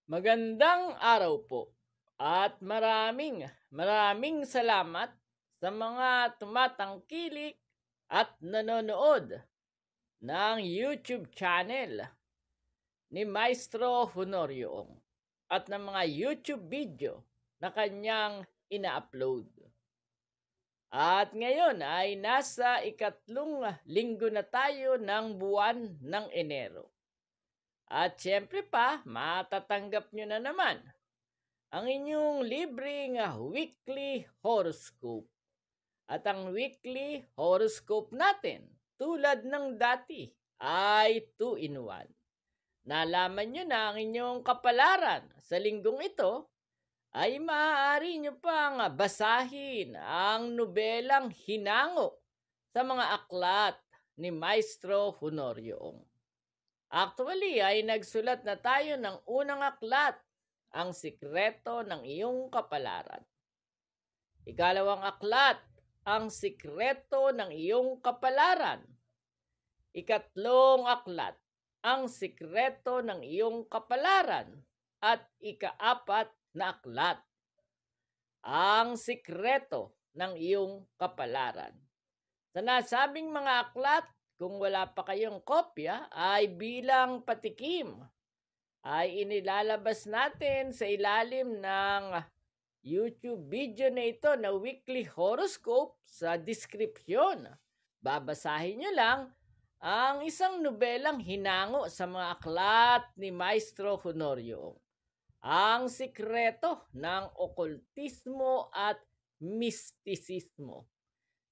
Magandang araw po at maraming salamat sa mga tumatangkilik at nanonood ng YouTube channel ni Maestro Honorio Ong at ng mga YouTube video na kanyang ina-upload. At ngayon ay nasa ikatlong linggo na tayo ng buwan ng Enero. At syempre pa, matatanggap nyo na naman ang inyong libreng weekly horoscope. At ang weekly horoscope natin, tulad ng dati, ay 2-in-1. Nalaman nyo na ang inyong kapalaran sa linggong ito, ay maaari nyo pang basahin ang nobelang Hinango sa mga aklat ni Maestro Honorio Ong. Actually, ay nagsulat na tayo ng unang aklat, Ang Sikreto ng Iyong Kapalaran. Ikalawang aklat, Ang Sikreto ng Iyong Kapalaran. Ikatlong aklat, Ang Sikreto ng Iyong Kapalaran. At ikaapat na aklat, Ang Sikreto ng Iyong Kapalaran. Sa nasabing mga aklat, kung wala pa kayong kopya, ay bilang patikim ay inilalabas natin sa ilalim ng YouTube video na ito na weekly horoscope sa description. Babasahin nyo lang ang isang nobelang hinango sa mga aklat ni Maestro Honorio Ong. Ang Sikreto ng Okultismo at Mistisismo.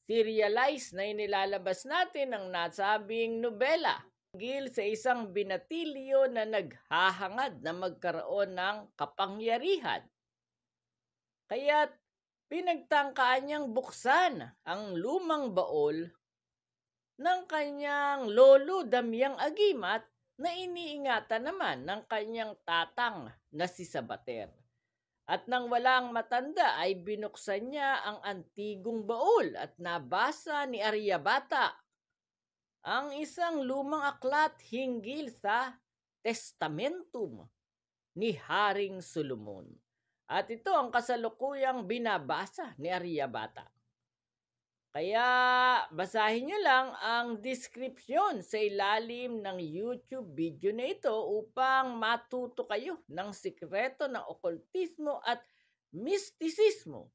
Serialize na inilalabas natin ang nasabing nobela tungkol sa isang binatilyo na naghahangad na magkaroon ng kapangyarihan. Kaya't pinagtangkaan niyang buksan ang lumang baol ng kanyang lolo Damiang Agimat na iniingatan naman ng kanyang tatang na si Sabater. At nang walang matanda ay binuksan niya ang antigong baul at nabasa ni Aryabhata ang isang lumang aklat hinggil sa testamentum ni Haring Solomon. At ito ang kasalukuyang binabasa ni Aryabhata. Kaya basahin nyo lang ang description sa ilalim ng YouTube video na ito upang matuto kayo ng sikreto ng okultismo at mistisismo.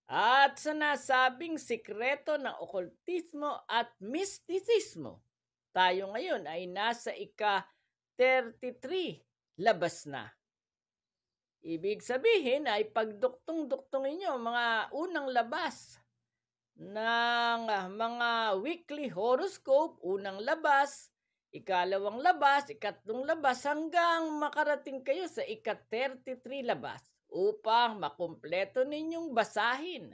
At sa nasabing sikreto ng okultismo at mistisismo, tayo ngayon ay nasa ika-33 labas na. Ibig sabihin ay pagduktong-duktongin nyo mga unang labas ng mga weekly horoscope, unang labas, ikalawang labas, ikatlong labas, hanggang makarating kayo sa ika-33 labas upang makumpleto ninyong basahin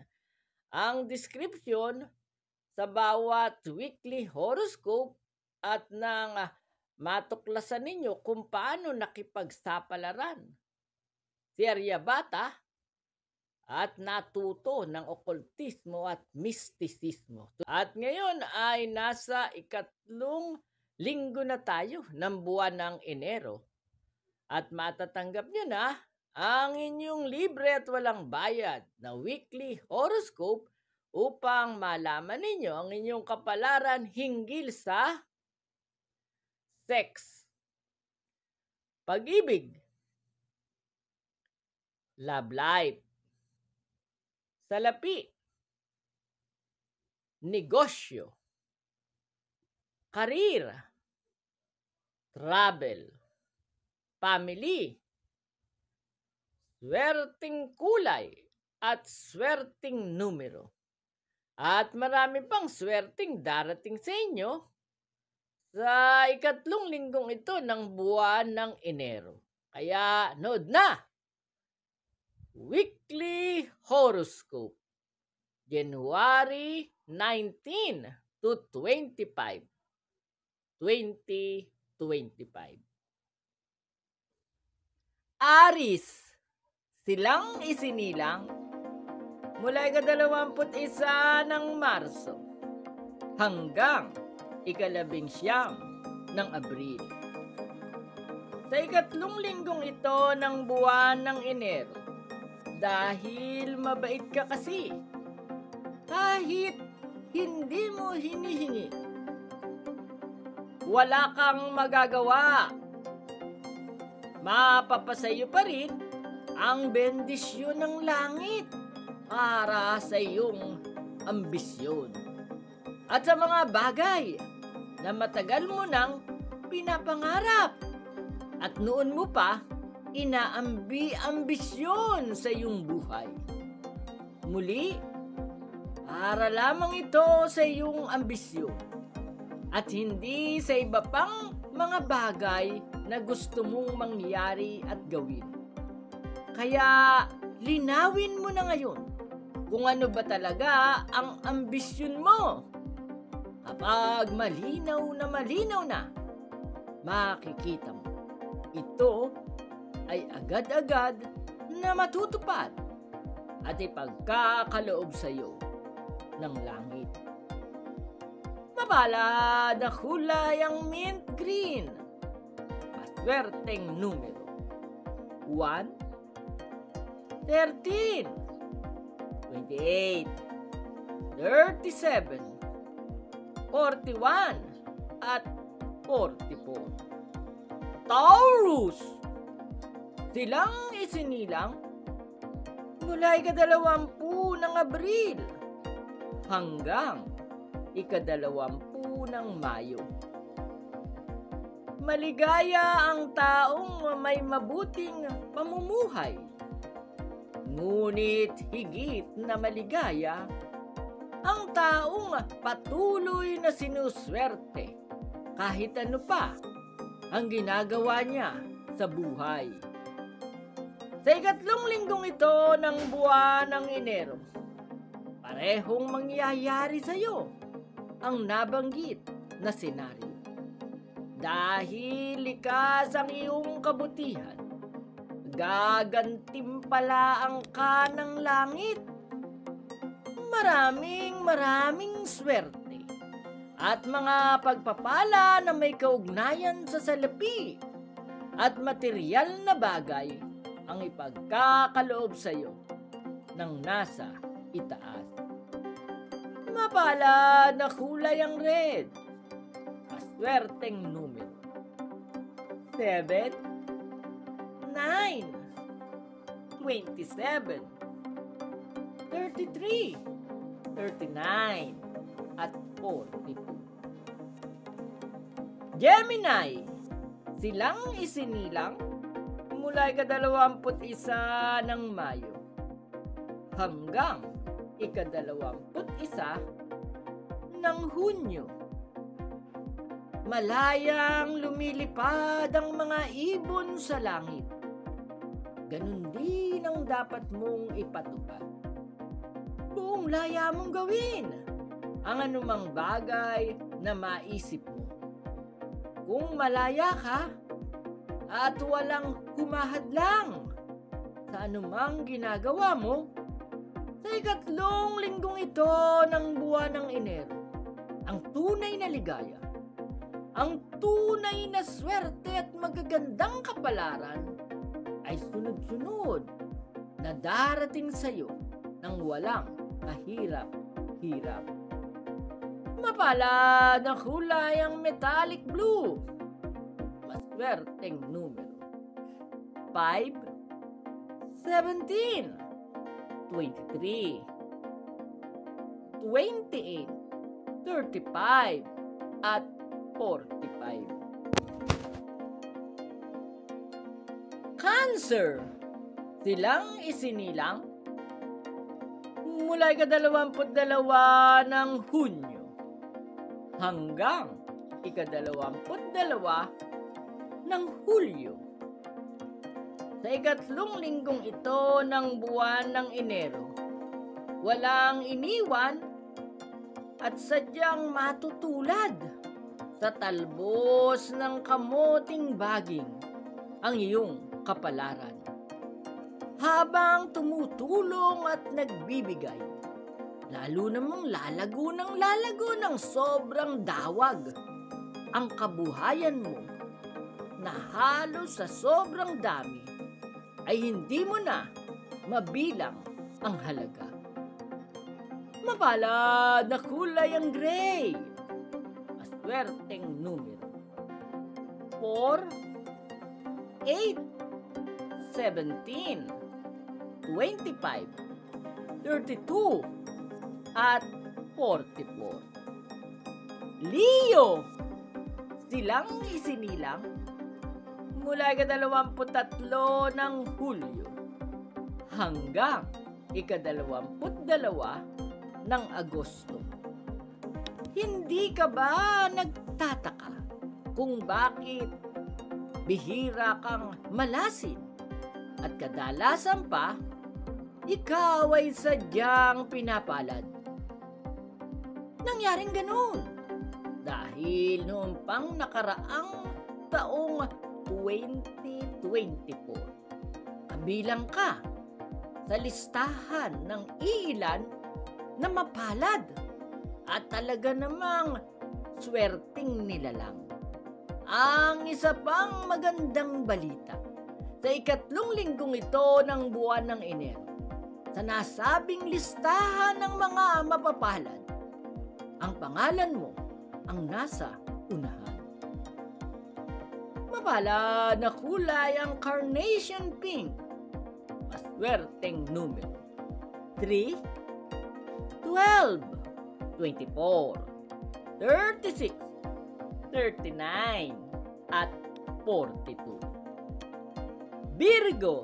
ang description sa bawat weekly horoscope at nang matuklasan ninyo kung paano nakipagsapalaran si Aryabhata at natuto ng okultismo at mistisismo. At ngayon ay nasa ikatlong linggo na tayo ng buwan ng Enero. At matatanggap nyo na ang inyong libre at walang bayad na weekly horoscope upang malaman ninyo ang inyong kapalaran hinggil sa sex, pag-ibig, love life, salapi, negosyo, karir, travel, family, swerteng kulay at swerteng numero. At marami pang swerteng darating sa inyo sa ikatlong linggong ito ng buwan ng Enero. Kaya nood na! Weekly Horoscope, January 19 to 25, 2025. Aris, silang isinilang mula ika-21 ng Marso hanggang ika-19 ng Abril. Sa ikatlong linggong ito ng buwan ng Enero, dahil mabait ka kasi, kahit hindi mo hinihingi, wala kang magagawa. Mapapasayo pa rin ang bendisyon ng langit para sa iyong ambisyon at sa mga bagay na matagal mo nang pinapangarap at noon mo pa inaambi-ambisyon sa iyong buhay. Muli, para lamang ito sa iyong ambisyon at hindi sa iba pang mga bagay na gusto mong mangyari at gawin. Kaya linawin mo na ngayon kung ano ba talaga ang ambisyon mo. Kapag malinaw na, makikita mo. Ito ay agad-agad na matutupad at ipagkakaloob sa iyo ng langit. Mapalad na kulay ang mint green. Maswerteng numero 1, 13, 28, 37, 41, at 44. Taurus! Silang isinilang mula ika-20 ng Abril hanggang ika-20 ng Mayo. Maligaya ang taong may mabuting pamumuhay. Ngunit higit na maligaya ang taong patuloy na sinuswerte kahit ano pa ang ginagawa niya sa buhay. Sa ikatlong linggong ito ng buwan ng Enero, parehong mangyayari sa iyo ang nabanggit na senaryo. Dahil likas ang iyong kabutihan, gagantimpalaan ka ng langit. Maraming swerte at mga pagpapala na may kaugnayan sa salapi at material na bagay ang ipagkakaloob sa iyo ng nasa itaas. Mapalad na kulay ang red. Maswerteng numero 7, 9, 27, 33, 39, at 42. Gemini, silang isinilang mula ika-21 ng Mayo hanggang ika-21 ng Hunyo. Malayang lumilipad ang mga ibon sa langit. Ganun din ang dapat mong ipatupad. Buong laya mong gawin ang anumang bagay na maisip mo. Kung malaya ka at walang humahadlang sa anumang ginagawa mo, sa ikatlong linggong ito ng buwan ng Enero, ang tunay na ligaya, ang tunay na swerte at magagandang kapalaran ay sunod-sunod na darating sa iyo nang walang kahirap-hirap. Mapalad na kulay ang metallic blue. Maswerteng numero 5, 17, 23, 28, 35, at 45. Cancer, silang isinilang mula ika-22 ng Hunyo hanggang ika-22 ng Hulyo. Sa ikatlong linggong ito ng buwan ng Enero, walang iniwan at sadyang matutulad sa talbos ng kamoting baging ang iyong kapalaran. Habang tumutulong at nagbibigay, lalo namang lalago ng sobrang dawag ang kabuhayan mo na halos sa sobrang dami ay hindi mo na mabilang ang halaga. Mapalad na kulay ang gray. Maswerteng numero. 4, 8, 17, 25, 32, at 44. Leo! Silang isinilang mula ika-23 ng Hulyo hanggang ika-22 ng Agosto. Hindi ka ba nagtataka kung bakit bihira kang malasin at kadalasan pa ikaw ay sadyang pinapalad? Nangyaring ganun dahil noong pang nakaraang taong 2024, kabilang ka sa listahan ng iilan na mapalad at talaga namang swerteng nilalang. Ang isa pang magandang balita, sa ikatlong linggong ito ng buwan ng Enero, sa nasabing listahan ng mga mapapalad, ang pangalan mo ang nasa unahan. Mapalad na kulay ang carnation pink. Maswerteng numero. 3, 12, 24, 36, 39, at 42. Virgo,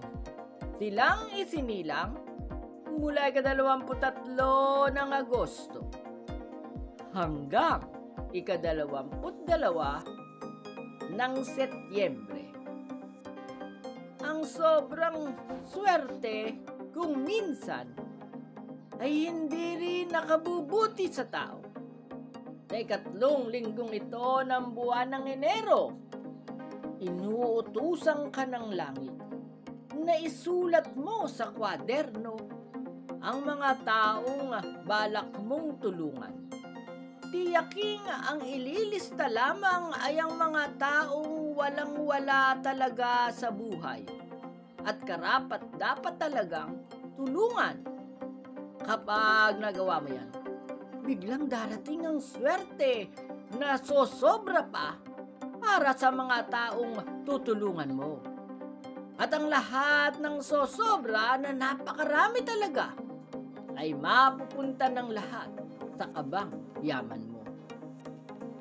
silang isinilang mula ika-23 ng Agosto hanggang ika-22 ng Setyembre. Ang sobrang swerte kung minsan ay hindi rin nakabubuti sa tao. Sa ikatlong linggong ito ng buwan ng Enero, inuutusan ka ng langit na isulat mo sa kwaderno ang mga taong balak mong tulungan. Tiyaking ang ililista lamang ay ang mga taong walang-wala talaga sa buhay at karapat-dapat talagang tulungan. Kapag nagawa mo yan, biglang darating ang swerte na sosobra pa para sa mga taong tutulungan mo. At ang lahat ng sosobra na napakarami talaga ay mapupunta ng lahat sa kabang yaman mo.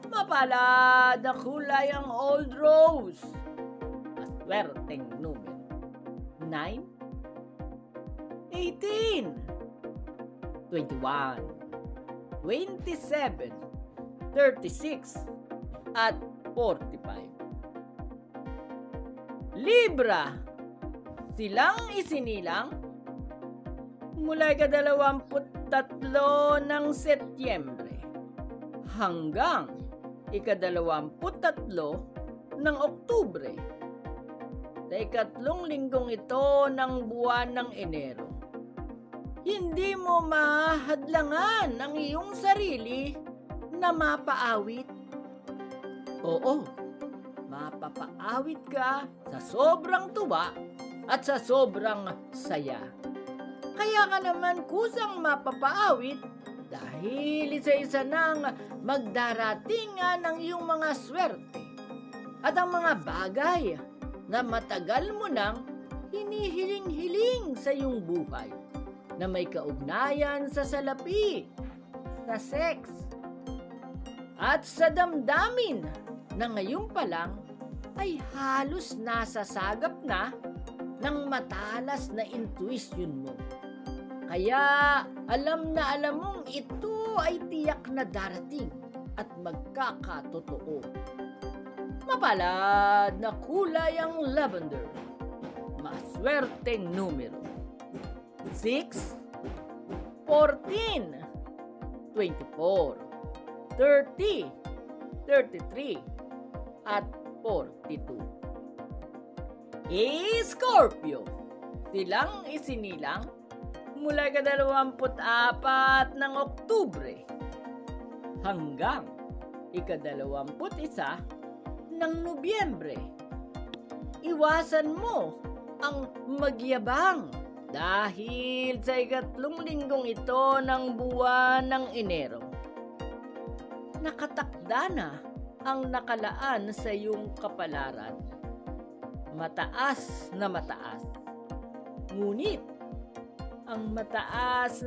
Mapalad na kulay ang old rose. Maswerteng numero. 9, 18, 21, 27, 36, at 45. Libra, silang isinilang mula ika-23 ng Setyembre hanggang ika-23 ng Oktubre. Sa ikatlong linggong ito ng buwan ng Enero, hindi mo mahadlangan ang iyong sarili na mapaawit. Oo, mapapaawit ka sa sobrang tuwa at sa sobrang saya. Kaya ka naman kusang mapapaawit dahil isa-isa nang magdaratingan ng iyong mga swerte at ang mga bagay na matagal mo nang hinihiling-hiling sa iyong buhay na may kaugnayan sa salapi, sa sex, at sa damdamin na ngayon pa lang ay halos nasasagap na ng matalas na intuition mo. Kaya alam na alam mong ito ay tiyak na darating at magkakatotoo. Mapalad na kulay ang lavender. Maswerteng numero. 6, 14, 24, 30, 33, at 42. Scorpio, silang isinilang mula ika-24 ng Oktubre hanggang ika-21 ng Nobyembre Iwasan mo ang magyabang dahil sa ikatlong linggong ito ng buwan ng Enero. Nakatakda na ang nakalaan sa iyong kapalaran. Mataas na mataas. Ngunit, ang mataas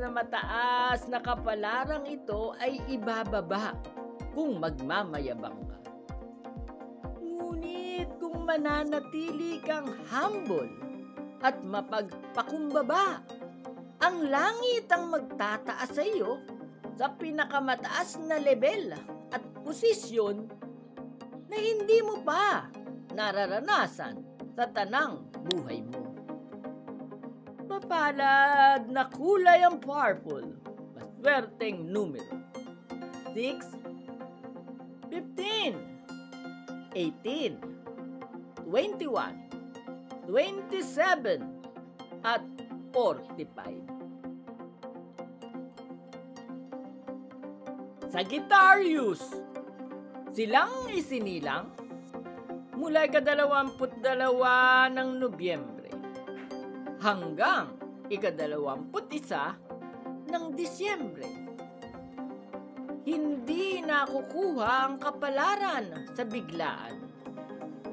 na kapalarang ito ay ibababa kung magmamayabang ka. Ngunit kung mananatili kang humble at mapagpakumbaba, ang langit ang magtataas sa iyo sa pinakamataas na level at posisyon na hindi mo pa nararanasan sa tanang buhay mo. Mapalad na kulay ang purple, maswerteng numero 6, 15, 18, 21, 27, at 45. Sagittarius, silang isinilang mula ika-22 ng Nobyembre hanggang ika-21 ng Disyembre. Hindi nakukuha ang kapalaran sa biglaan.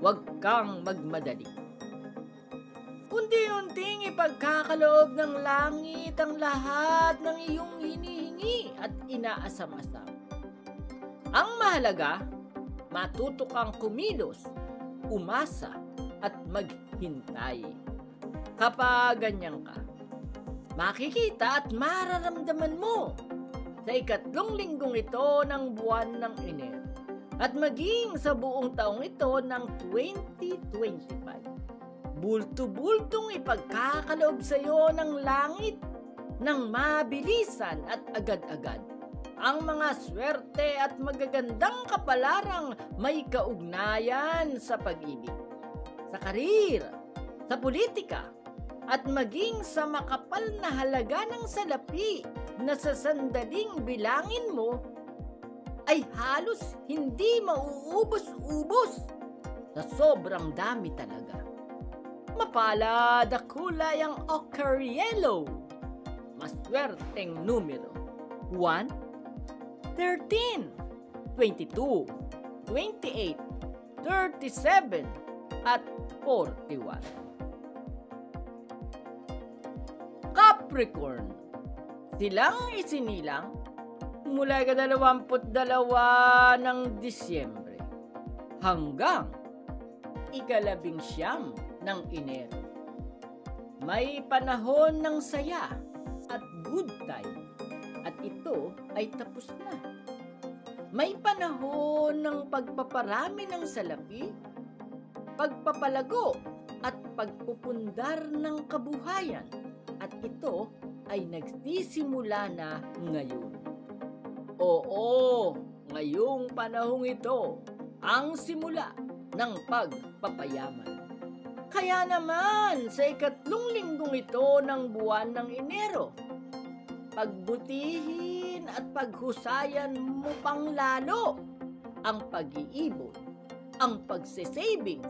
Huwag kang magmadali. Unti-unting ipagkakaloob ng langit ang lahat ng iyong hinihingi at inaasam-asam. Ang mahalaga, matuto kang kumilos, umasa at maghintay. Kapag ganyan ka, makikita at mararamdaman mo sa ikatlong linggong ito ng buwan ng Enero at maging sa buong taong ito ng 2025. Bulto-bultong ipagkakaloob sa iyo ng langit ng mabilisan at agad-agad ang mga swerte at magagandang kapalarang may kaugnayan sa pag-ibig, sa karir, sa politika, at maging sa makapal na halaga ng salapi na sa sandaling bilangin mo ay halos hindi mauubos-ubos sa sobrang dami talaga. Mapalad na kulay ang ochre yellow, maswerteng numero 1, 13, 22, 28, 37, at 41. Capricorn, silang isinilang mula ika-22 ng Disyembre hanggang ika-19 ng Enero. May panahon ng saya at good time at ito ay tapos na. May panahon ng pagpaparami ng salapi, pagpapalago at pagpupundar ng kabuhayan at ito ay nagsisimula na ngayon. Oo, ngayong panahong ito ang simula ng pagpapayaman. Kaya naman sa ikatlong linggong ito ng buwan ng Enero, pagbutihin at paghusayan mo pang lalo ang pag-iibon, ang pagsisavings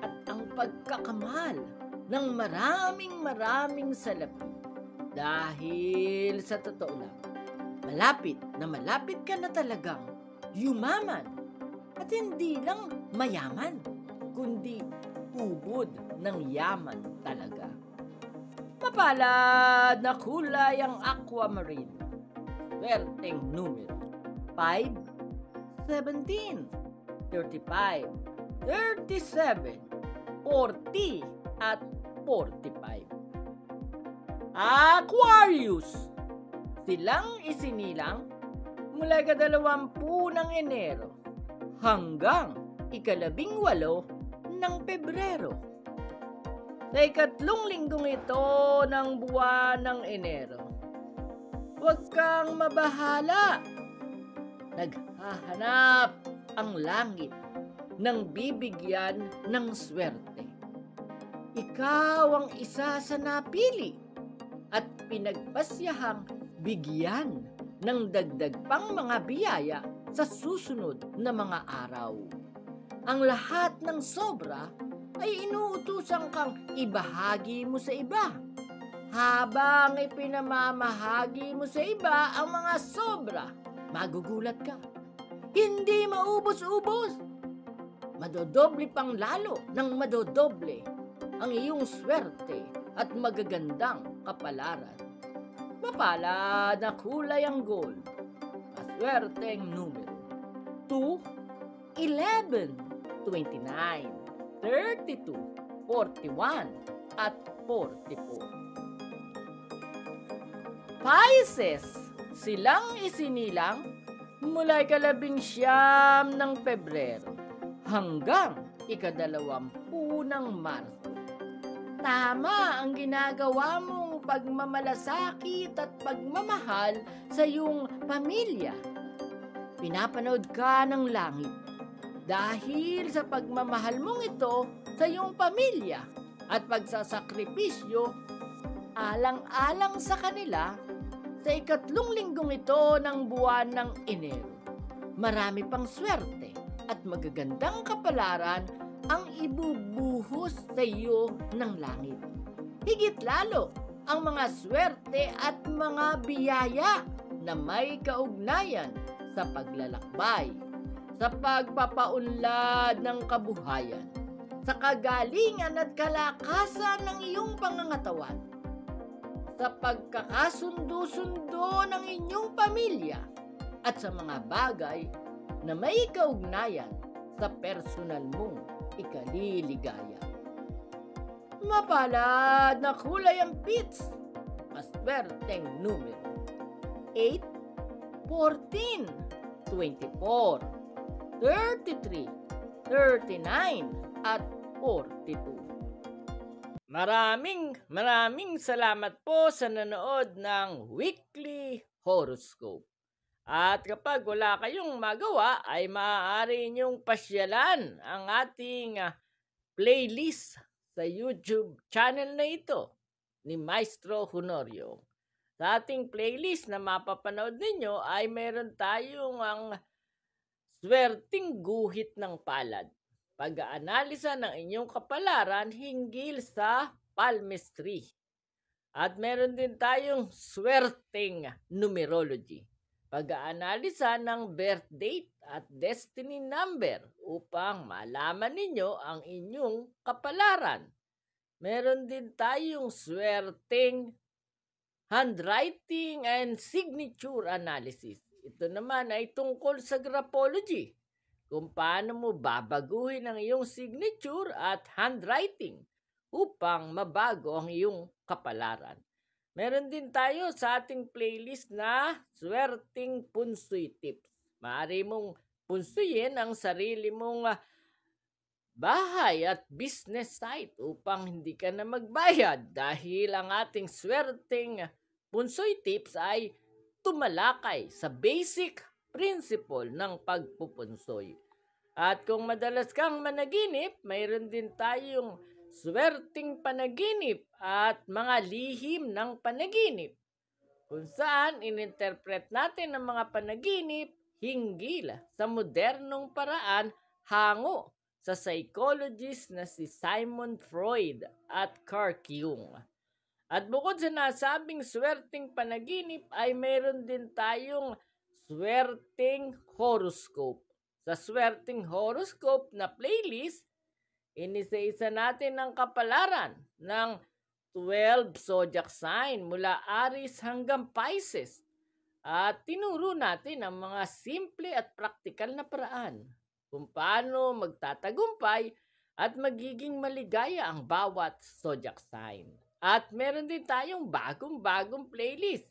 at ang pagkakamal ng maraming salapi. Dahil sa totoo lang, malapit ka na talagang yumaman at hindi lang mayaman, kundi ubod ng yaman talaga. Mapalad na kulay ang aquamarine, swerteng numero 5, 17, 35, 37, 40, at 45. Aquarius, silang isinilang mula ika-20 ng Enero hanggang ika-18 ng Pebrero. Sa ikatlong linggong ito ng buwan ng Enero, huwag kang mabahala. Naghahanap ang langit ng bibigyan ng swerte. Ikaw ang isa sa napili at pinagpasyahang bigyan ng dagdag pang mga biyaya sa susunod na mga araw. Ang lahat ng sobra ay inuutusan kang ibahagi mo sa iba. Habang ipinamamahagi mo sa iba ang mga sobra, magugulat ka. Hindi maubos-ubos. Madodoble pang lalo ng madodoble ang iyong swerte at magagandang kapalaran. Mapalad na kulay ang gold. Maswerteng numero. 2, 11, 29, 32, 41, at 44. Pisces, silang isinilang mula 19 ng Pebrero hanggang 20 ng Marso. Tama ang ginagawa mong pagmamalasakit at pagmamahal sa iyong pamilya. Pinapanood ka ng langit dahil sa pagmamahal mong ito sa iyong pamilya at pagsasakripisyo alang-alang sa kanila sa 3 linggong ito ng buwan ng Enero. Marami pang swerte at magagandang kapalaran ang ibubuhos sa iyo ng langit. Higit lalo ang mga swerte at mga biyaya na may kaugnayan sa paglalakbay, sa pagpapaunlad ng kabuhayan, sa kagalingan at kalakasan ng iyong pangangatawan, sa pagkakasundo-sundo ng inyong pamilya at sa mga bagay na may kaugnayan sa personal mong ikaliligaya. Mapalad na kulay ang pits, maswerteng numero. 8, 14, 24, 33, 39, at 42. Maraming salamat po sa nanood ng Weekly Horoscope. At kapag wala kayong magawa, ay maaari niyong pasyalan ang ating playlist sa YouTube channel na ito ni Maestro Honorio. Sa ating playlist na mapapanood ninyo ay meron tayong ang swerting guhit ng palad. Pag-aanalisa ng inyong kapalaran hinggil sa palmistry. At meron din tayong swerting numerology. Pag-aanalisa ng birth date at destiny number upang malaman ninyo ang inyong kapalaran. Meron din tayong swerting handwriting and signature analysis. Ito naman ay tungkol sa graphology, kung paano mo babaguhin ang iyong signature at handwriting upang mabago ang iyong kapalaran. Meron din tayo sa ating playlist na swerting punsoy tips. Maaari mong punsuyin ang sarili mong bahay at business site upang hindi ka na magbayad dahil ang ating swerting punsoy tips ay tumalakay sa basic principle ng pagpupunsoy. At kung madalas kang managinip, mayroon din tayong swerting panaginip at mga lihim ng panaginip, kung saan ininterpret natin ang mga panaginip hinggil sa modernong paraan hango sa psychologist na si Sigmund Freud at Carl Jung. At bukod sa nasabing swerting panaginip ay mayroon din tayong swerting horoscope. Sa swerting horoscope na playlist, inisa-isa natin ang kapalaran ng 12 zodiac sign mula Aries hanggang Pisces. At tinuro natin ang mga simple at praktikal na paraan kung paano magtatagumpay at magiging maligaya ang bawat zodiac sign. At meron din tayong bagong playlist,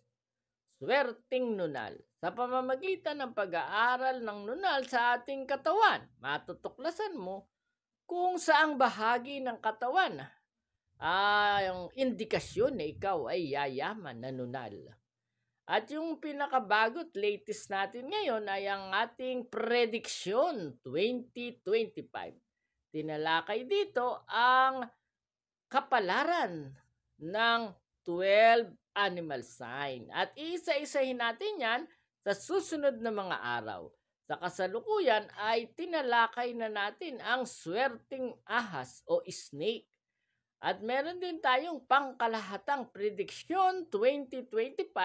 swerting nunal. Sa pamamagitan ng pag-aaral ng nunal sa ating katawan, matutuklasan mo kung saang bahagi ng katawan ang indikasyon na ikaw ay yayaman na nunal. At yung pinakabagot latest natin ngayon ay ang ating prediction 2025. Tinalakay dito ang kapalaran ng 12 animal sign. At isa-isahin natin yan sa susunod na mga araw. Sa kasalukuyan ay tinalakay na natin ang swerteng ahas o snake. At meron din tayong pangkalahatang prediksyon 2025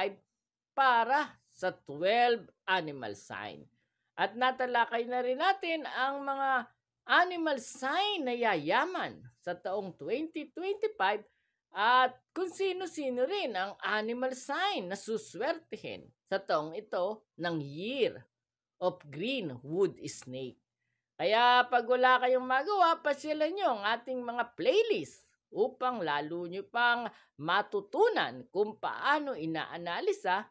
para sa 12 animal sign. At natalakay na rin natin ang mga animal sign na yayaman sa taong 2025 at kung sino-sino rin ang animal sign na suswertihin sa taong ito ng Year of Green Wood Snake. Kaya pag wala kayong magawa, pasyalan nyo ang ating mga playlist upang lalo nyo pang matutunan kung paano inaanalisa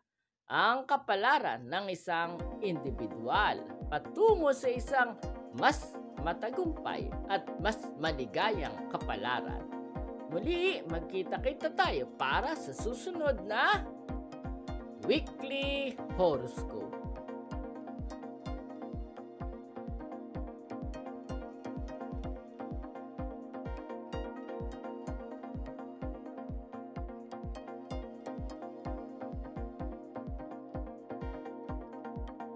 ang kapalaran ng isang individual patungo sa isang mas matagumpay at mas maligayang kapalaran. Muli, magkita-kita tayo para sa susunod na Weekly Horoscope.